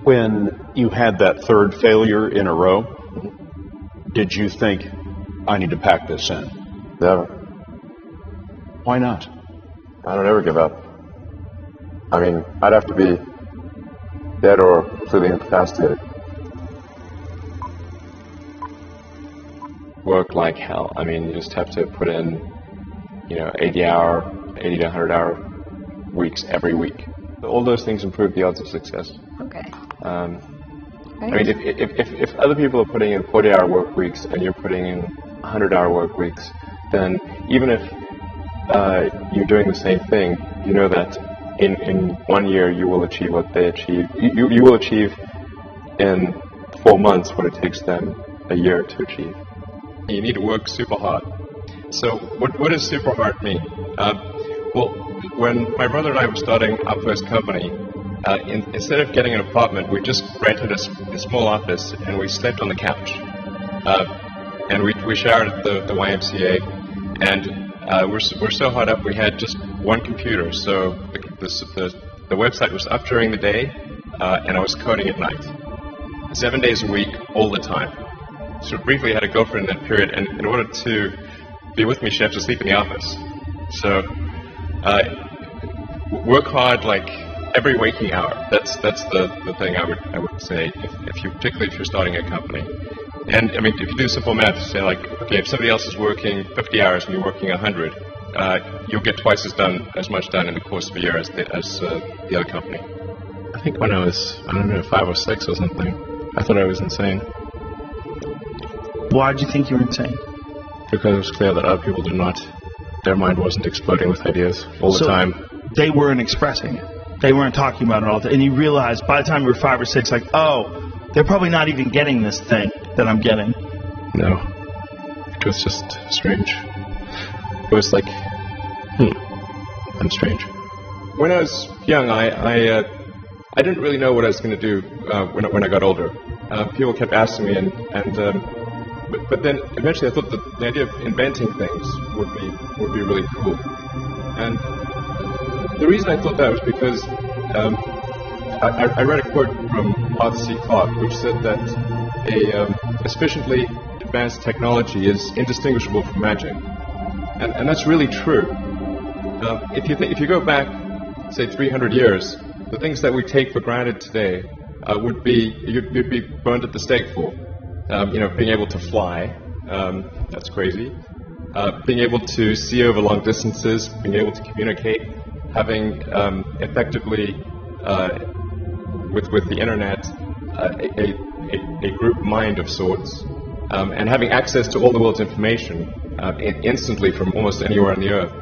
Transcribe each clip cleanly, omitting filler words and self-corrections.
When you had that third failure in a row, did you think, I need to pack this in? Never. Why not? I don't ever give up. I mean, I'd have to be dead or completely incapacitated. Work like hell. I mean, you just have to put in, 80 to 100 hour weeks every week. All those things improve the odds of success. Okay. I mean, if other people are putting in 40-hour work weeks and you're putting in 100-hour work weeks, then even if you're doing the same thing, you know that in 1 year you will achieve what they achieve. You will achieve in 4 months what it takes them a year to achieve. You need to work super hard. So what does super hard mean? Well, when my brother and I were starting our first company, instead of getting an apartment, we just rented a small office and we slept on the couch. And we showered at the YMCA, and we're so hard up we had just one computer. So the website was up during the day, and I was coding at night. 7 days a week, all the time. So briefly I had a girlfriend in that period, and in order to be with me, she had to sleep in the office. So work hard like every waking hour. That's the thing I would say, particularly if you're starting a company. And I mean, if you do simple math, say like, okay, if somebody else is working 50 hours and you're working 100, you'll get twice as much done in the course of a year as the other company. I think when I was, 5 or 6 or something, I thought I was insane. Why did you think you were insane? Because it was clear that other people did not. Their mind wasn't exploding with ideas all the time. They weren't expressing it. They weren't talking about it all the time. And you realized by the time you were 5 or 6, like, oh, they're probably not even getting this thing that I'm getting. No. It was just strange. It was like, I'm strange. When I was young, I didn't really know what I was going to do when I got older. People kept asking me, but then eventually I thought that the idea of inventing things would be really cool. And the reason I thought that was because I read a quote from Arthur C. Clarke, which said that a sufficiently advanced technology is indistinguishable from magic, and that's really true. If you go back, say 300 years, the things that we take for granted today you'd be burned at the stake for. Being able to fly, that's crazy. Being able to see over long distances, being able to communicate, having effectively, with the internet, a group mind of sorts, and having access to all the world's information instantly from almost anywhere on the earth.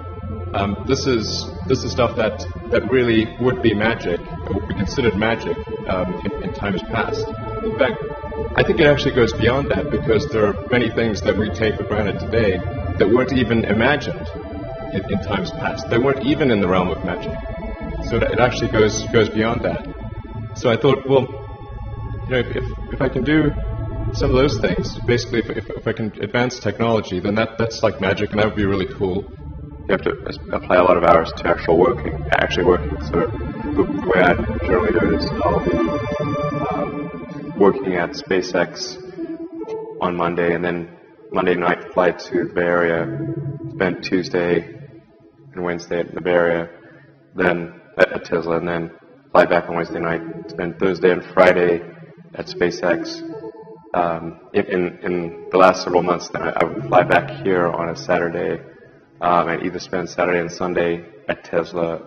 This is stuff that really would be magic, or would be considered magic in times past. In fact, I think it actually goes beyond that, because there are many things that we take for granted today that weren't even imagined in times past. They weren't even in the realm of magic. So it actually goes beyond that. So I thought, well, if I can do some of those things, basically if I can advance technology, then that's like magic, and that would be really cool. You have to apply a lot of hours to actually working. So the way I generally do it is I'll be working at SpaceX on Monday, and then Monday night fly to the Bay Area, spend Tuesday and Wednesday in the Bay Area, then at Tesla, and then fly back on Wednesday night, spend Thursday and Friday at SpaceX. In the last several months, then I would fly back here on a Saturday, and either spend Saturday and Sunday at Tesla,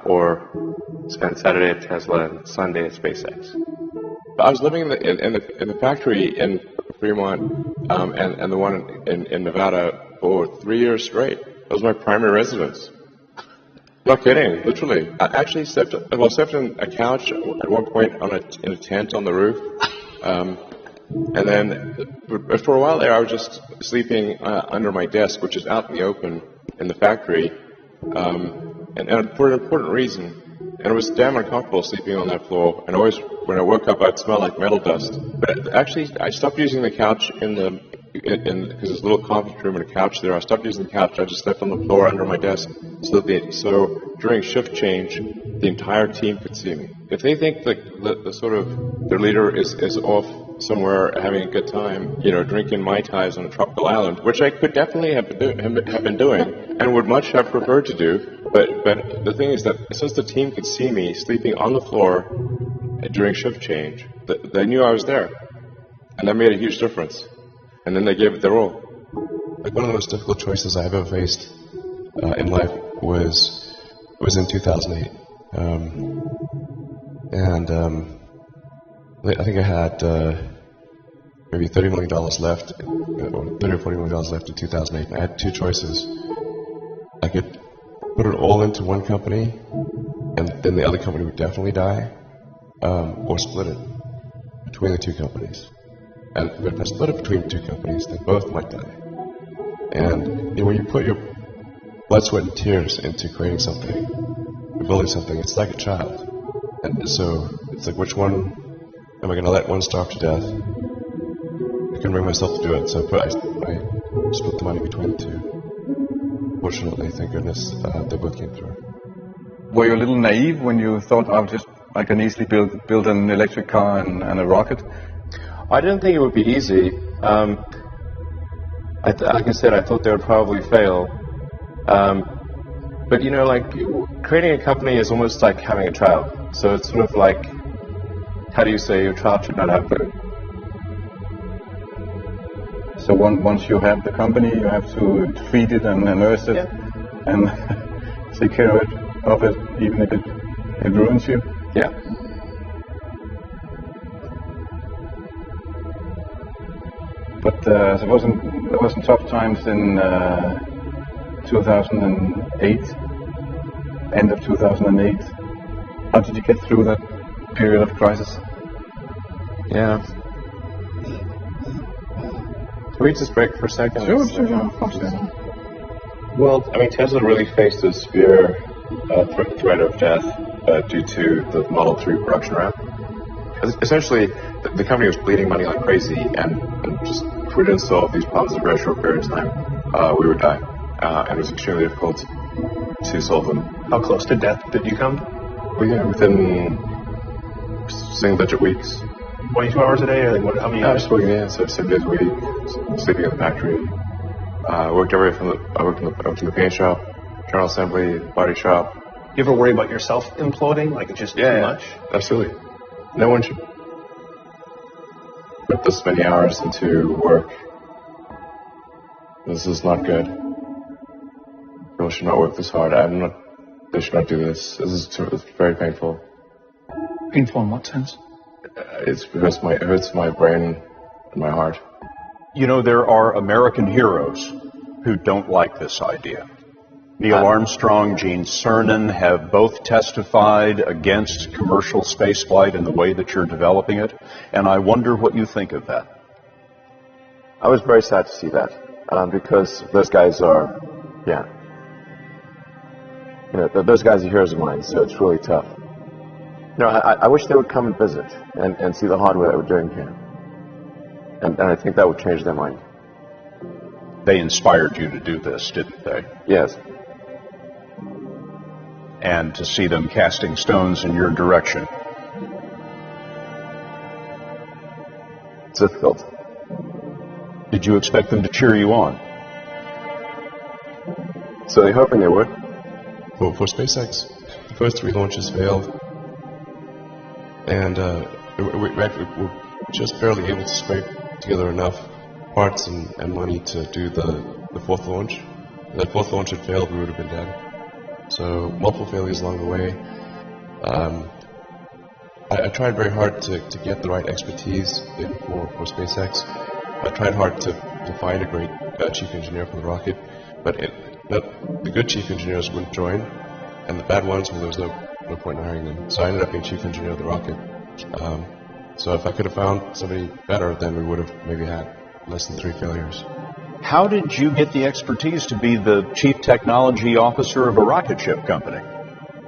or spend Saturday at Tesla and Sunday at SpaceX. I was living in the factory in Fremont, and the one in Nevada for 3 years straight. That was my primary residence. Not kidding, literally. I actually slept in a couch at one point in a tent on the roof. And then, for a while there, I was just sleeping under my desk, which is out in the open in the factory, and for an important reason. And it was damn uncomfortable sleeping on that floor. And always, when I woke up, I'd smell like metal dust. But actually, I stopped using the couch because there's a little conference room and a couch there. I stopped using the couch. I just slept on the floor under my desk. So during shift change, the entire team could see me. If they think the sort of their leader is off somewhere having a good time, drinking Mai Tais on a tropical island, which I could definitely have been doing and would much have preferred to do. But the thing is that since the team could see me sleeping on the floor during shift change, they knew I was there, and that made a huge difference. And then they gave it their all. Like one of the most difficult choices I've ever faced in life was in 2008, I think I had maybe $30 million left, or $30 or $40 million left in 2008. And I had two choices. I could put it all into one company, and then the other company would definitely die, or split it between the two companies. And if I split it between the two companies, they both might die. And when you put your blood, sweat, and tears into creating something, building something, it's like a child. And so it's like, which one am I going to let one starve to death? I couldn't bring myself to do it, so I split the money between the two. Fortunately, thank goodness, they both came through. Were you a little naive when you thought, I can easily build an electric car and a rocket? I didn't think it would be easy. Like I said, I thought they would probably fail. But creating a company is almost like having a child. So it's sort of like, how do you say your child should not have food? So once you have the company, you have to feed it and nurse it and take care of it, even if it ruins you. Yeah. But there wasn't tough times in 2008, end of 2008. How did you get through that period of crisis? Yeah. Can we just break for a second? Sure, of course. Well, Tesla really faced a severe threat of death due to the Model 3 production ramp. Essentially, the company was bleeding money like crazy, and just if we didn't solve these problems in a very short period of time, we would die. And it was extremely difficult to solve them. How close to death did you come? Within single-digit weeks. 22 hours a day, or how many hours? Just working 7 days a week, sleeping in the factory. I worked in the paint shop, general assembly, body shop. You ever worry about yourself imploding, like just too much? Absolutely. No one should put this many hours into work. This is not good. People should not work this hard. They should not do this. It's very painful. Painful in what sense? It hurts my brain and my heart. There are American heroes who don't like this idea. Neil Armstrong, Gene Cernan have both testified against commercial spaceflight in the way that you're developing it, and I wonder what you think of that. I was very sad to see that, because those guys are, those guys are heroes of mine, so it's really tough. I wish they would come and visit and see the hardware that we're doing here. And I think that would change their mind. They inspired you to do this, didn't they? Yes. And to see them casting stones in your direction. It's difficult. Did you expect them to cheer you on? So they're hoping they would? For SpaceX, the first 3 launches failed. And we're just barely able to scrape together enough parts and money to do the 4th launch. If that 4th launch had failed, we would have been dead. So multiple failures along the way. I tried very hard to get the right expertise for SpaceX. I tried hard to find a great chief engineer for the rocket, but the good chief engineers wouldn't join, and the bad ones, there was no point in hiring them. So I ended up being chief engineer of the rocket. So if I could have found somebody better, then we would have maybe had less than 3 failures. How did you get the expertise to be the chief technology officer of a rocket ship company?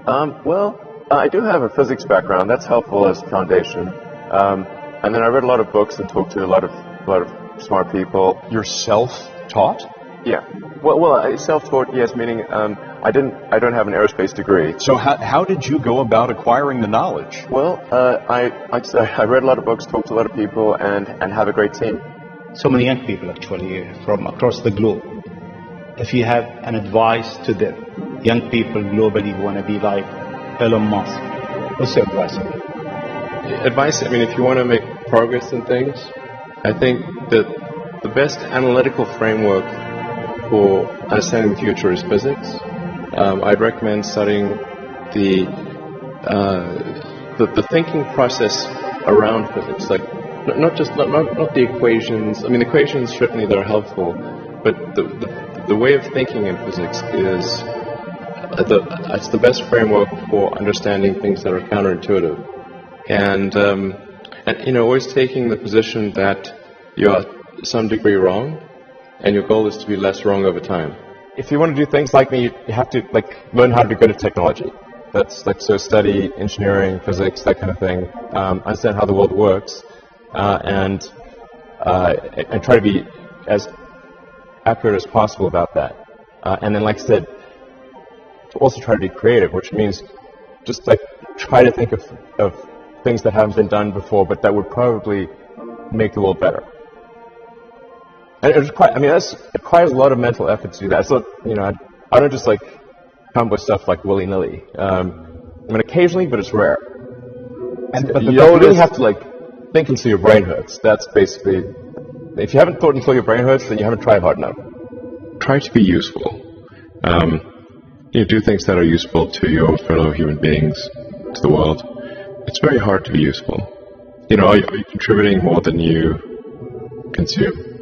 I do have a physics background. That's helpful as a foundation. And then I read a lot of books and talked to a lot of smart people. You're self-taught? Yeah. Well, self-taught, yes, meaning I don't have an aerospace degree. So how did you go about acquiring the knowledge? Well, I read a lot of books, talked to a lot of people, and have a great team. So many young people actually from across the globe. If you have an advice to them, young people globally want to be like Elon Musk, what's your advice? Advice, I mean, if you want to make progress in things, I think that the best analytical framework for understanding the future is physics. I'd recommend studying the thinking process around physics, like not the equations. I mean, the equations certainly they're helpful, but the way of thinking in physics is it's the best framework for understanding things that are counterintuitive, and always taking the position that you are to some degree wrong, and your goal is to be less wrong over time. If you want to do things like me, you have to learn how to be good at technology. That's so study engineering, physics, that kind of thing. Understand how the world works, and try to be as accurate as possible about that. And then, like I said, to also try to be creative, which means just try to think of things that haven't been done before, but that would probably make the world better. And it requires a lot of mental effort to do that. So, I don't just come with stuff willy-nilly. I mean, occasionally, but it's rare. But you really have to think until your brain hurts. That's basically, if you haven't thought until your brain hurts, then you haven't tried hard enough. Try to be useful. Do things that are useful to your fellow human beings, to the world. It's very hard to be useful. Are you contributing more than you consume?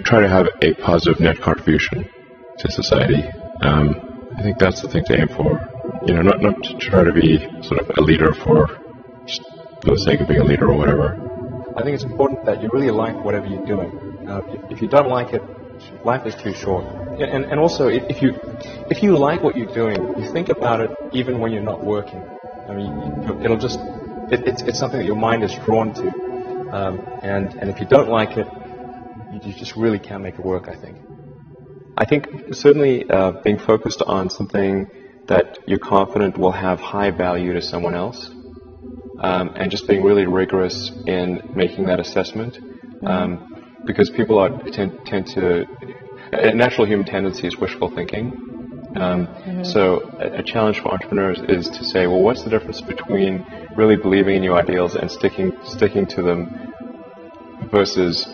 Try to have a positive net contribution to society. I think that's the thing to aim for. Not to try to be sort of a leader for the sake of being a leader or whatever. I think it's important that you really like whatever you're doing. If you don't like it, life is too short. And also, if you like what you're doing, you think about it even when you're not working. I mean, it's something that your mind is drawn to. And if you don't like it, you just really can't make it work, I think. I think certainly being focused on something that you're confident will have high value to someone else, and just being really rigorous in making that assessment, because people tend to, a natural human tendency is wishful thinking. So a challenge for entrepreneurs is to say, well, what's the difference between really believing in your ideals and sticking to them versus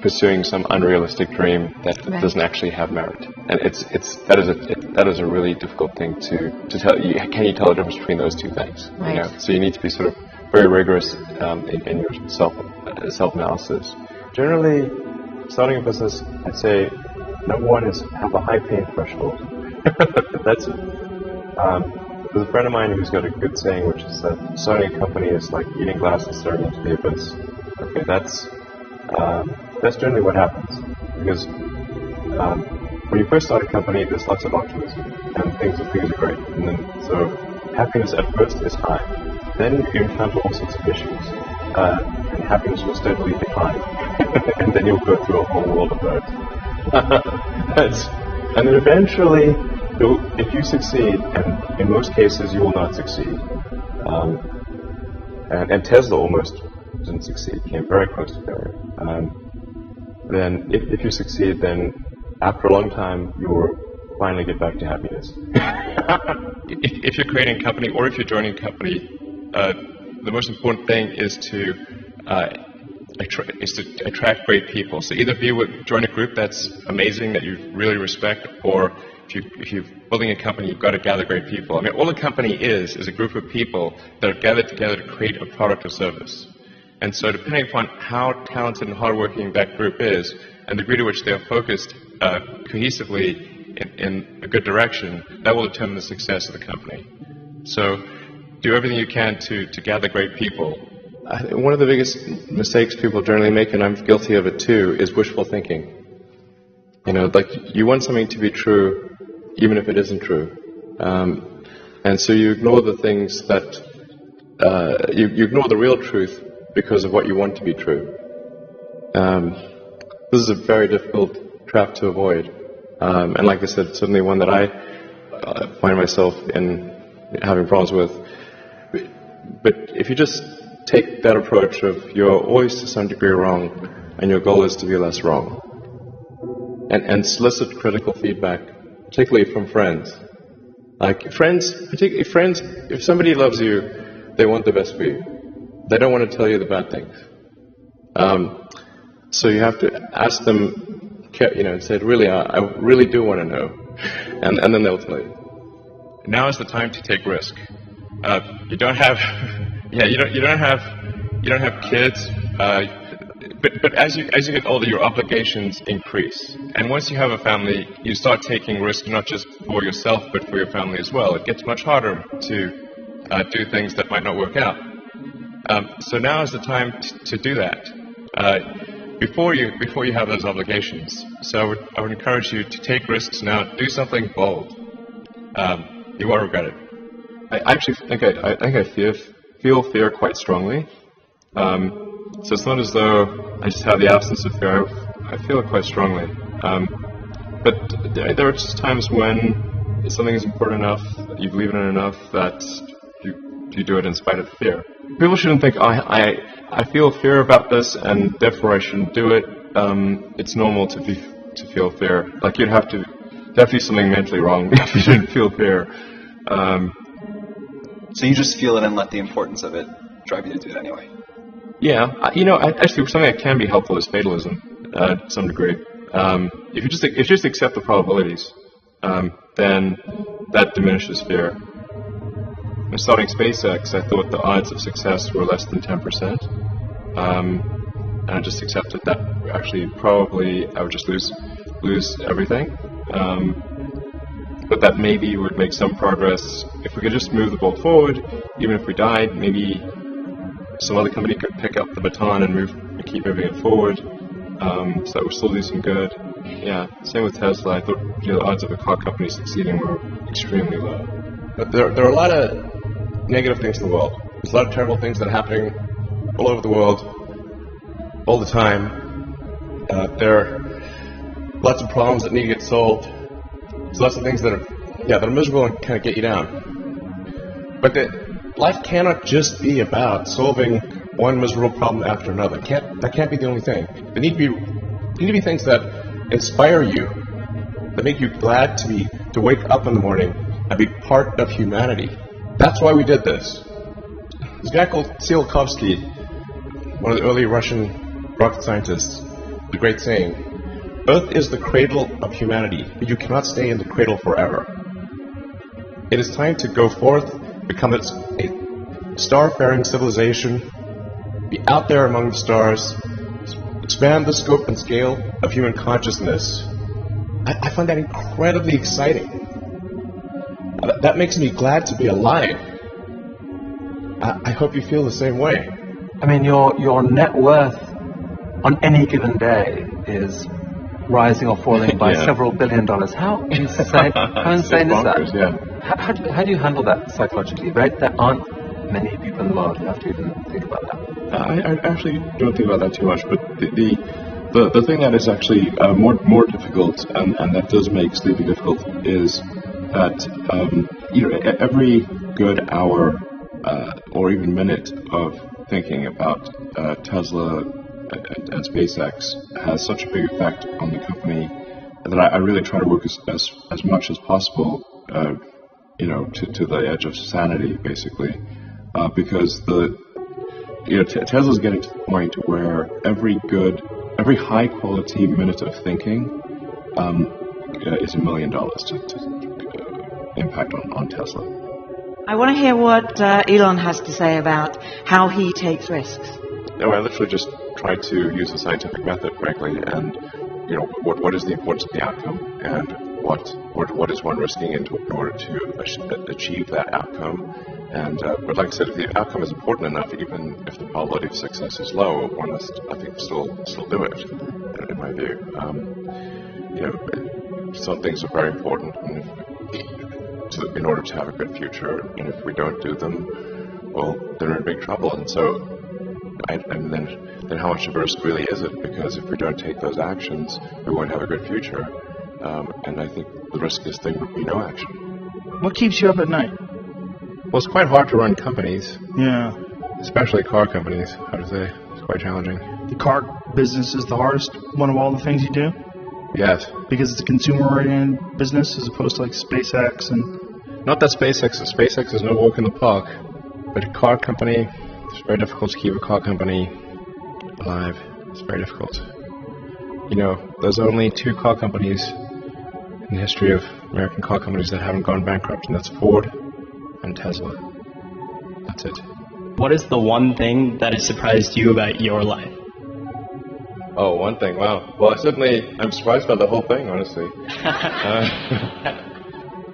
pursuing some unrealistic dream that doesn't actually have merit? And that is a really difficult thing to tell. Can you tell the difference between those two things? Right. So you need to be sort of very rigorous in your self-analysis. Generally, starting a business, I'd say number one is have a high pain threshold. That's it. There's a friend of mine who's got a good saying, which is that starting a company is like eating glass and staring into the abyss. Okay, that's generally what happens. Because when you first start a company, there's lots of optimism, and things are great. And then, so happiness at first is high. Then you encounter all sorts of issues, and happiness will steadily decline. And then you'll go through a whole world of hurt. And then eventually, if you succeed, and in most cases you will not succeed, and Tesla almost didn't succeed, came very close to failure. Then if you succeed, then after a long time you will finally get back to happiness. If you're creating a company or if you're joining a company, the most important thing is to attract great people. So either join a group that's amazing, that you really respect, or if you're building a company, you've got to gather great people. I mean, all a company is a group of people that are gathered together to create a product or service. And so depending upon how talented and hardworking that group is, and the degree to which they are focused cohesively in a good direction, that will determine the success of the company. So do everything you can to gather great people. One of the biggest mistakes people generally make, and I'm guilty of it too, is wishful thinking. You want something to be true, even if it isn't true. And so you ignore the things that, you ignore the real truth because of what you want to be true. This is a very difficult trap to avoid. And like I said, certainly one that I find myself in having problems with. But if you just take that approach of you're always to some degree wrong, and your goal is to be less wrong, and solicit critical feedback, particularly from friends. Like friends, particularly friends, if somebody loves you, they want the best for you. They don't want to tell you the bad things. So you have to ask them, say, really, I really do want to know, and then they'll tell you. Now is the time to take risk. You don't have, you don't have kids. But as you get older, your obligations increase. And once you have a family, you start taking risks not just for yourself, but for your family as well. It gets much harder to do things that might not work out. So now is the time to do that before you have those obligations. So I would encourage you to take risks now. Do something bold. You won't regret it. I actually think I feel fear quite strongly. So it's not as though I just have the absence of fear. I feel it quite strongly. But there are just times when something is important enough, you believe in it enough, that you do it in spite of the fear. People shouldn't think, I feel fear about this and therefore I shouldn't do it. It's normal to feel fear. Like there'd have to be something mentally wrong if you didn't feel fear. So you just feel it and let the importance of it drive you to do it anyway. Yeah, actually, something that can be helpful is fatalism, to some degree. If you just accept the probabilities, then that diminishes fear. When starting SpaceX, I thought the odds of success were less than 10%, and I just accepted that actually probably I would just lose everything. But that maybe would make some progress if we could just move the ball forward. Even if we died, maybe some other company could pick up the baton and keep moving it forward, so that we're still doing some good. Yeah, same with Tesla. I thought the odds of a car company succeeding were extremely low. But there are a lot of negative things in the world. There's a lot of terrible things that are happening all over the world, all the time. There are lots of problems that need to get solved. There's lots of things that are miserable and kind of get you down. But life cannot just be about solving one miserable problem after another. That can't be the only thing. There need to be things that inspire you, that make you glad to wake up in the morning and be part of humanity. That's why we did this. This guy called Tsiolkovsky, one of the early Russian rocket scientists, the great saying, "Earth is the cradle of humanity, but you cannot stay in the cradle forever." It is time to go forth, become a star-faring civilization, be out there among the stars, expand the scope and scale of human consciousness. I find that incredibly exciting. That makes me glad to be alive. I hope you feel the same way. I mean, your net worth on any given day is rising or falling by several $1 billion. How insane is that? Yeah. How do you handle that psychologically, right? There aren't many people in the world who have to even think about that. I actually don't think about that too much, but the thing that is actually more difficult, and that does make sleeping difficult, is that every good hour or even minute of thinking about Tesla and SpaceX has such a big effect on the company that I really try to work as much as possible, to the edge of sanity, basically, because Tesla's getting to the point where every high quality minute of thinking is $1 million to impact on Tesla. I want to hear what Elon has to say about how he takes risks. No, I literally just try to use the scientific method, frankly, and what is the importance of the outcome, and what is one risking in order to achieve that outcome. And but like I said, if the outcome is important enough, even if the probability of success is low, one must, I think, still do it. In my view, some things are very important, and in order to have a good future, and if we don't do them, well, they're in big trouble. And so And then how much of a risk really is it? Because if we don't take those actions, we won't have a good future. And I think the riskiest thing would be no action. What keeps you up at night? Well, it's quite hard to run companies. Yeah. Especially car companies, I would say. It's quite challenging. The car business is the hardest one of all the things you do? Yes. Because it's a consumer-oriented business as opposed to like SpaceX and... Not that SpaceX is no walk in the park, but a car company, it's very difficult to keep a car company alive. It's very difficult. You know, there's only 2 car companies in the history of American car companies that haven't gone bankrupt, and that's Ford and Tesla. That's it. What is the one thing that has surprised you about your life? Oh, one thing, wow. Well, I'm surprised by the whole thing, honestly.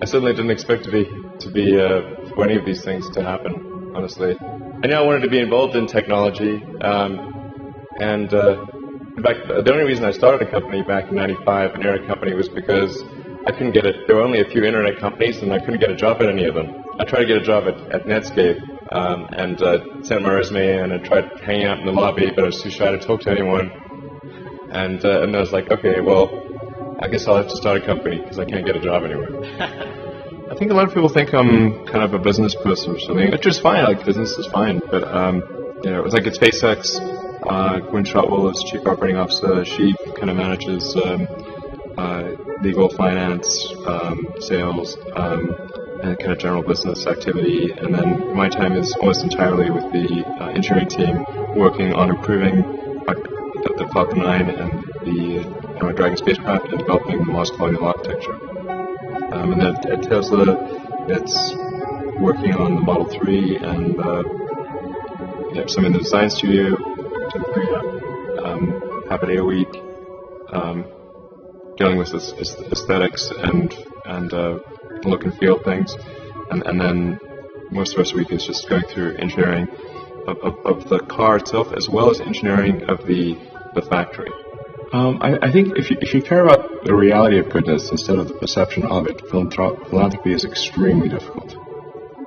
I certainly didn't expect for any of these things to happen, honestly. I knew I wanted to be involved in technology, and in fact, the only reason I started a company back in '95, an internet company, was because I couldn't get it. There were only a few internet companies, and I couldn't get a job at any of them. I tried to get a job at Netscape, and sent my resume in and tried hanging out in the lobby, but I was too shy to talk to anyone. And I was like, okay, well, I guess I'll have to start a company because I can't get a job anywhere. I think a lot of people think I'm kind of a business person or something, which is fine. Like, business is fine, but you know, it's like at SpaceX, Gwynne Shotwell is chief operating officer. She kind of manages legal, finance, sales, and kind of general business activity. And then my time is almost entirely with the engineering team, working on improving the Falcon 9 and the Dragon spacecraft, and developing the Mars colonial architecture. And then at Tesla, it's working on the Model 3 and some in the design studio, half a day a week, dealing with aesthetics and look and feel things, and then most of the rest of the week is just going through engineering of the car itself, as well as engineering of the factory. I think if you care about the reality of goodness instead of the perception of it, philanthropy is extremely difficult.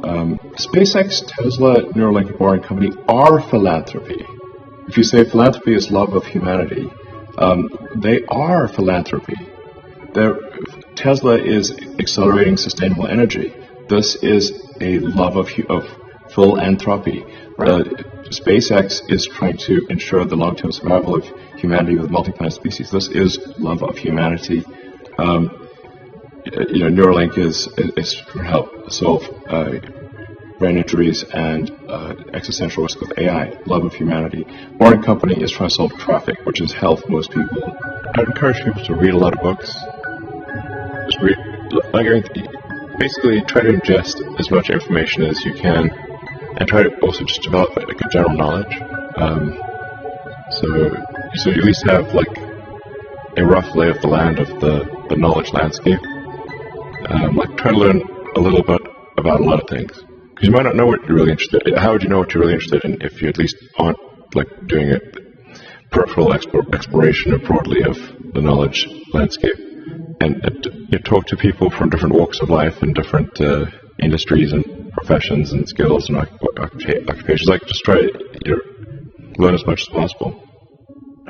SpaceX, Tesla, Neuralink, and Boring Company are philanthropy. If you say philanthropy is love of humanity, they are philanthropy. Tesla is accelerating sustainable energy. This is a love of philanthropy. SpaceX is trying to ensure the long-term survival of humanity with multi-planet species. This is love of humanity. Neuralink is to help solve brain injuries and existential risk with AI. Love of humanity. Boring Company is trying to solve traffic, which is health for most people. I would encourage people to read a lot of books. Just read, basically try to ingest as much information as you can, and try to also just develop a general knowledge. So you at least have like a rough lay of the land of the knowledge landscape. Try to learn a little bit about a lot of things, because you might not know what you're really interested in. How would you know what you're really interested in if you at least aren't doing a peripheral exploration broadly of the knowledge landscape? And you talk to people from different walks of life and different industries and professions and skills and occupations. Just try to learn as much as possible.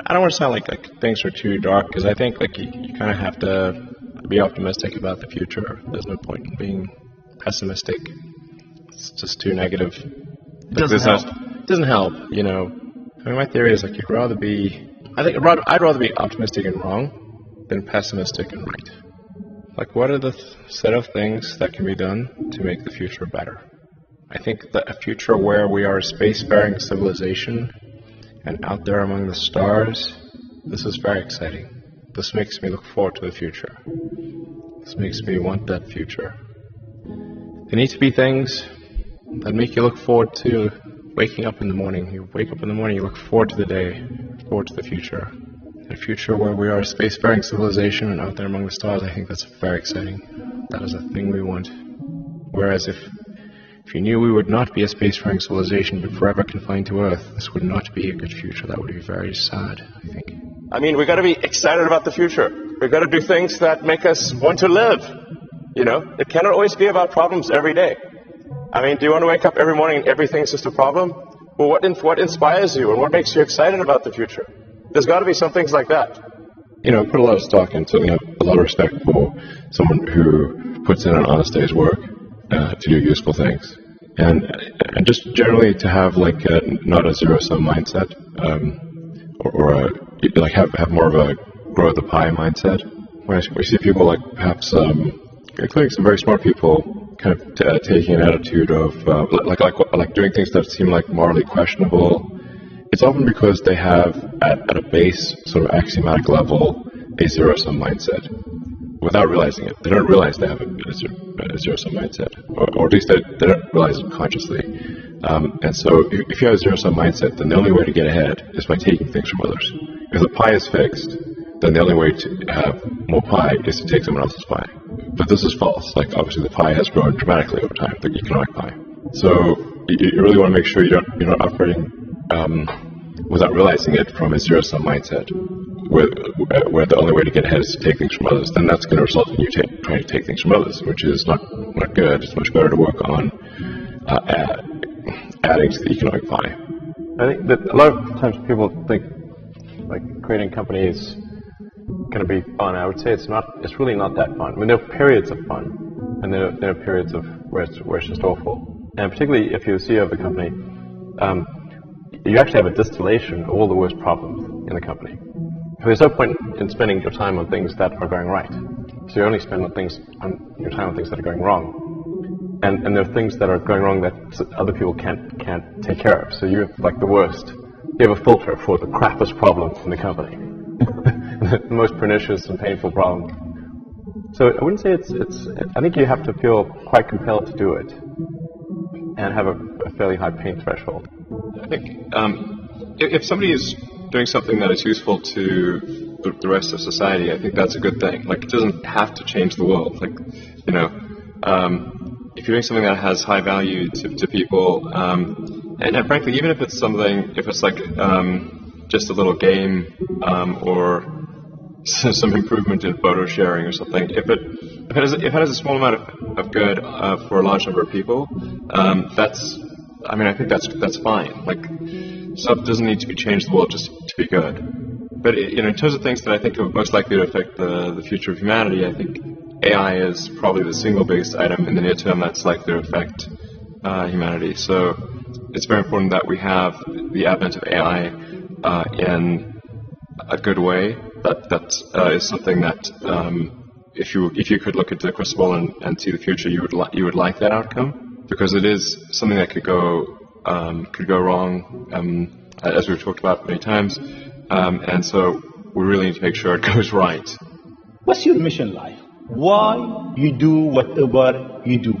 I don't want to sound like things are too dark, because I think you kind of have to be optimistic about the future. There's no point in being pessimistic. It's just too negative. It doesn't help. It doesn't help, I mean, my theory is I'd rather be optimistic and wrong than pessimistic and right. What are the set of things that can be done to make the future better? I think that a future where we are a spacefaring civilization and out there among the stars, this is very exciting. This makes me look forward to the future. This makes me want that future. There need to be things that make you look forward to waking up in the morning. You wake up in the morning, you look forward to the day, forward to the future. A future where we are a spacefaring civilization and out there among the stars, I think that's very exciting. That is a thing we want. Whereas if you knew we would not be a spacefaring civilization but forever confined to Earth, this would not be a good future. That would be very sad, I think. I mean, we've got to be excited about the future. We've got to do things that make us want to live. It cannot always be about problems every day. I mean, do you want to wake up every morning and everything's just a problem? Well, what inspires you and what makes you excited about the future? There's got to be some things like that. You know, I put a lot of stock into, I have a lot of respect for someone who puts in an honest day's work to do useful things. And just generally to have not a zero-sum mindset, have more of a grow the pie mindset. When I see people perhaps, including some very smart people, kind of taking an attitude of like doing things that seem like morally questionable, it's often because they have at a base sort of axiomatic level a zero-sum mindset without realizing it. They don't realize they have a zero-sum mindset, or at least they don't realize it consciously. And so if you have a zero-sum mindset, then the only way to get ahead is by taking things from others. If the pie is fixed, then the only way to have more pie is to take someone else's pie. But this is false. Obviously the pie has grown dramatically over time, the economic pie. So you really want to make sure you're not operating without realizing it from a zero-sum mindset, where the only way to get ahead is to take things from others. Then that's going to result in you trying to take things from others, which is not good. It's much better to work on adding to the economic pie. I think that a lot of times people think creating companies going to be fun. I would say it's not. It's really not that fun. I mean, there are periods of fun, and there are periods of where it's just awful. And particularly if you're the CEO of the company, you actually have a distillation of all the worst problems in the company. There's no point in spending your time on things that are going right. So you only spend your time on things that are going wrong. And there are things that are going wrong that other people can't take care of. So you have the worst. You have a filter for the crappiest problem in the company. The most pernicious and painful problem. So I wouldn't say I think you have to feel quite compelled to do it and have a fairly high pain threshold. I think if somebody is doing something that is useful to the rest of society, I think that's a good thing. It doesn't have to change the world. If you're doing something that has high value to people, and frankly, even if it's just a little game or some improvement in photo sharing or something, if it has a small amount of good for a large number of people, I think that's fine. Stuff doesn't need to be changed in the world just to be good. But in terms of things that I think are most likely to affect the future of humanity, I think AI is probably the single biggest item in the near term that's likely to affect humanity. So it's very important that we have the advent of AI in a good way. That is something that if you could look into the crystal ball and see the future, you would like that outcome, because it is something that could go wrong, as we've talked about many times, and so we really need to make sure it goes right. What's your mission in life? Why you do whatever you do?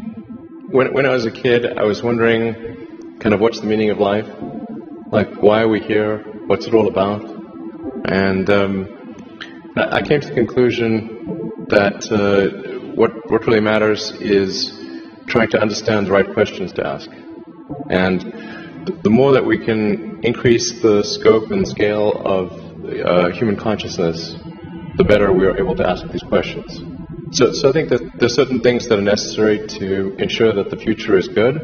When I was a kid, I was wondering kind of what's the meaning of life? Why are we here? What's it all about? And I came to the conclusion that what really matters is trying to understand the right questions to ask. And the more that we can increase the scope and scale of human consciousness, the better we are able to ask these questions. So I think that there's certain things that are necessary to ensure that the future is good.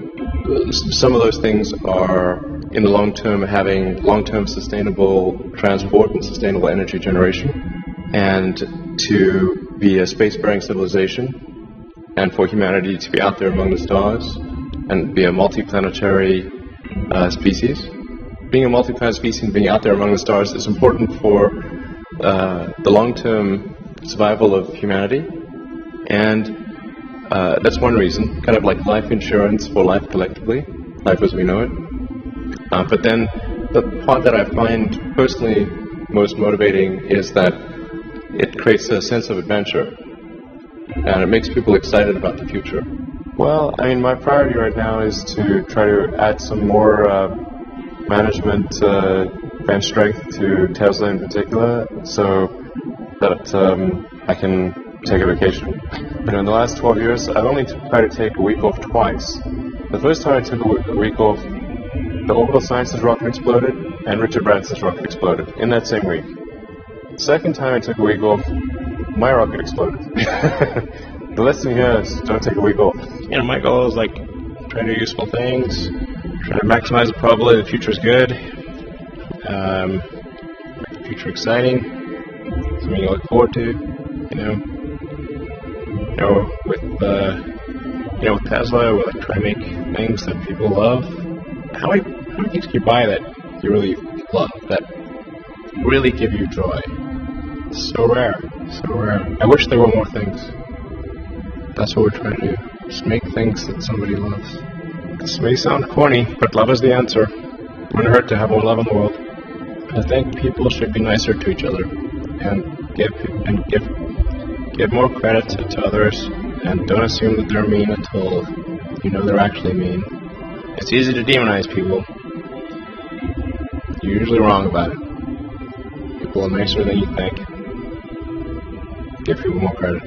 Some of those things are, in the long term, having long-term sustainable transport and sustainable energy generation, and to be a space-faring civilization, and for humanity to be out there among the stars and be a multi-planetary species. Being a multi-planet species and being out there among the stars is important for the long-term survival of humanity. And that's one reason, kind of like life insurance for life collectively, life as we know it. But then the part that I find personally most motivating is that it creates a sense of adventure, and it makes people excited about the future. Well, my priority right now is to try to add some more management bench strength to Tesla in particular, so that I can take a vacation. In the last 12 years, I've only tried to take a week off twice. The first time I took a week off, the Orbital Sciences rocket exploded, and Richard Branson's rocket exploded in that same week. The second time I took a week off, my rocket exploded. The lesson here is don't take a week off. My goal is try to do useful things, Trying to maximize the probability the future is good. Future exciting. Something you look forward to. With Tesla, we're like trying to make things that people love. How many things can you buy that you really love, that really give you joy? So rare, so rare. I wish there were more things. That's what we're trying to do. Just make things that somebody loves. This may sound corny, but love is the answer. It wouldn't hurt to have more love in the world. I think people should be nicer to each other and give more credit to others, and don't assume that they're mean until you know they're actually mean. It's easy to demonize people. You're usually wrong about it. People are nicer than you think. Give people more credit.